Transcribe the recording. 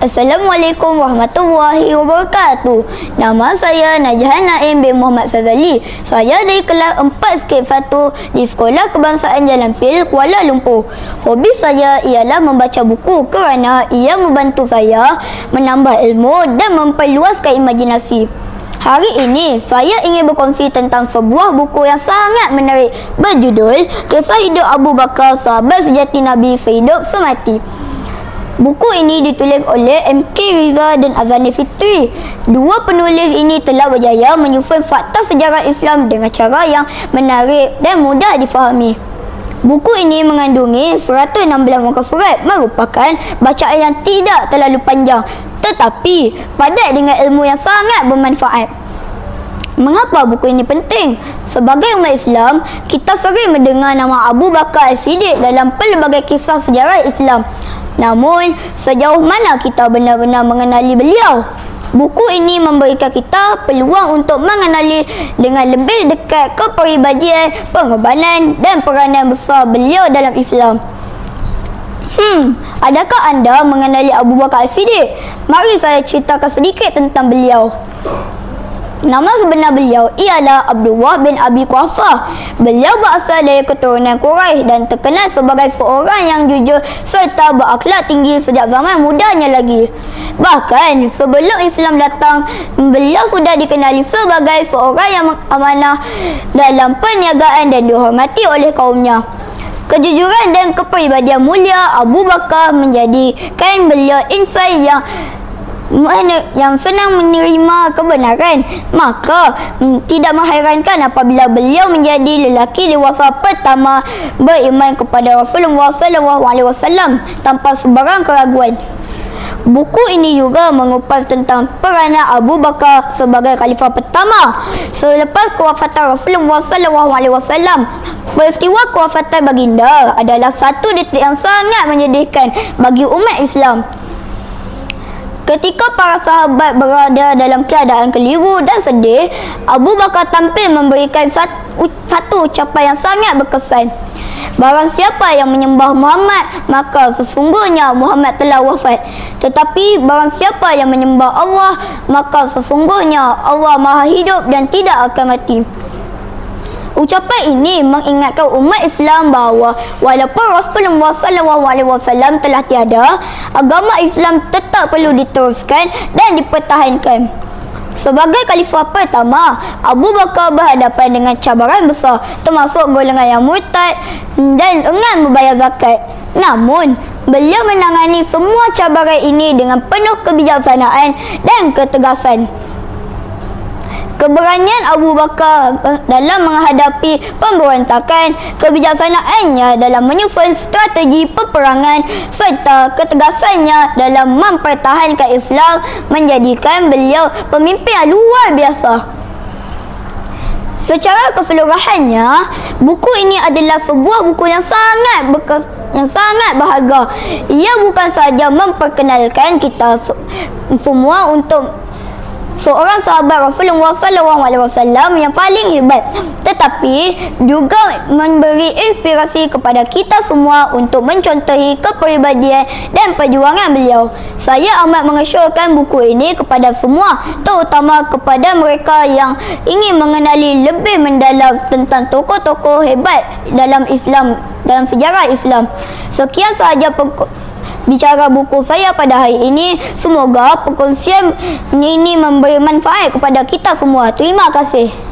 Assalamualaikum warahmatullahi wabarakatuh. Nama saya Najahan Naim bin Muhammad Sazali. Saya dari kelas 4 skip 1 di Sekolah Kebangsaan Jalan Pil, Kuala Lumpur. Hobi saya ialah membaca buku kerana ia membantu saya menambah ilmu dan memperluaskan imajinasi. Hari ini saya ingin berkongsi tentang sebuah buku yang sangat menarik berjudul Kisah Hidup Abu Bakar, Sahabat Sejati Nabi Sehidup Semati. Buku ini ditulis oleh M.K. Riza dan Azani Fitri. Dua penulis ini telah berjaya menyusun fakta sejarah Islam dengan cara yang menarik dan mudah difahami. Buku ini mengandungi 116 muka surat, merupakan bacaan yang tidak terlalu panjang tetapi padat dengan ilmu yang sangat bermanfaat. Mengapa buku ini penting? Sebagai umat Islam, kita sering mendengar nama Abu Bakar As-Siddiq dalam pelbagai kisah sejarah Islam. Namun, sejauh mana kita benar-benar mengenali beliau? Buku ini memberikan kita peluang untuk mengenali dengan lebih dekat kepribadian, pengorbanan dan peranan besar beliau dalam Islam. Adakah anda mengenali Abu Bakar As-Siddiq? Mari saya ceritakan sedikit tentang beliau. Nama sebenar beliau ialah Abdullah bin Abi Quhafah. Beliau berasal dari keturunan Quraisy dan terkenal sebagai seorang yang jujur serta berakhlak tinggi sejak zaman mudanya lagi. Bahkan sebelum Islam datang, beliau sudah dikenali sebagai seorang yang amanah dalam perniagaan dan dihormati oleh kaumnya. Kejujuran dan kepribadian mulia Abu Bakar menjadikan beliau insan yang senang menerima kebenaran. Maka tidak mengherankan apabila beliau menjadi lelaki dewasa pertama beriman kepada Rasulullah SAW tanpa sebarang keraguan. Buku ini juga mengupas tentang peranan Abu Bakar sebagai khalifah pertama selepas kewafatan Rasulullah SAW. Peristiwa kewafatan baginda adalah satu detik yang sangat menyedihkan bagi umat Islam. Ketika para sahabat berada dalam keadaan keliru dan sedih, Abu Bakar tampil memberikan satu ucapan yang sangat berkesan. Barang siapa yang menyembah Muhammad, maka sesungguhnya Muhammad telah wafat. Tetapi barang siapa yang menyembah Allah, maka sesungguhnya Allah Maha Hidup dan tidak akan mati. Ucapan ini mengingatkan umat Islam bahawa walaupun Rasulullah SAW telah tiada, agama Islam tetap perlu diteruskan dan dipertahankan. Sebagai khalifah pertama, Abu Bakar berhadapan dengan cabaran besar, termasuk golongan yang murtad dan enggan membayar zakat. Namun, beliau menangani semua cabaran ini dengan penuh kebijaksanaan dan ketegasan. Keberanian Abu Bakar dalam menghadapi pemberontakan, kebijaksanaannya dalam menyusun strategi peperangan serta ketegasannya dalam mempertahankan Islam menjadikan beliau pemimpin yang luar biasa. Secara keseluruhannya, buku ini adalah sebuah buku yang sangat berharga. Ia bukan sahaja memperkenalkan kita semua untuk seorang sahabat Rasulullah SAW yang paling hebat, tetapi juga memberi inspirasi kepada kita semua untuk mencontohi kepribadian dan perjuangan beliau. Saya amat mengesyorkan buku ini kepada semua, terutama kepada mereka yang ingin mengenali lebih mendalam tentang tokoh-tokoh hebat dalam Islam, dalam sejarah Islam. Sekian sahaja bicara buku saya pada hari ini. Semoga perkongsian ini memberi manfaat kepada kita semua. Terima kasih.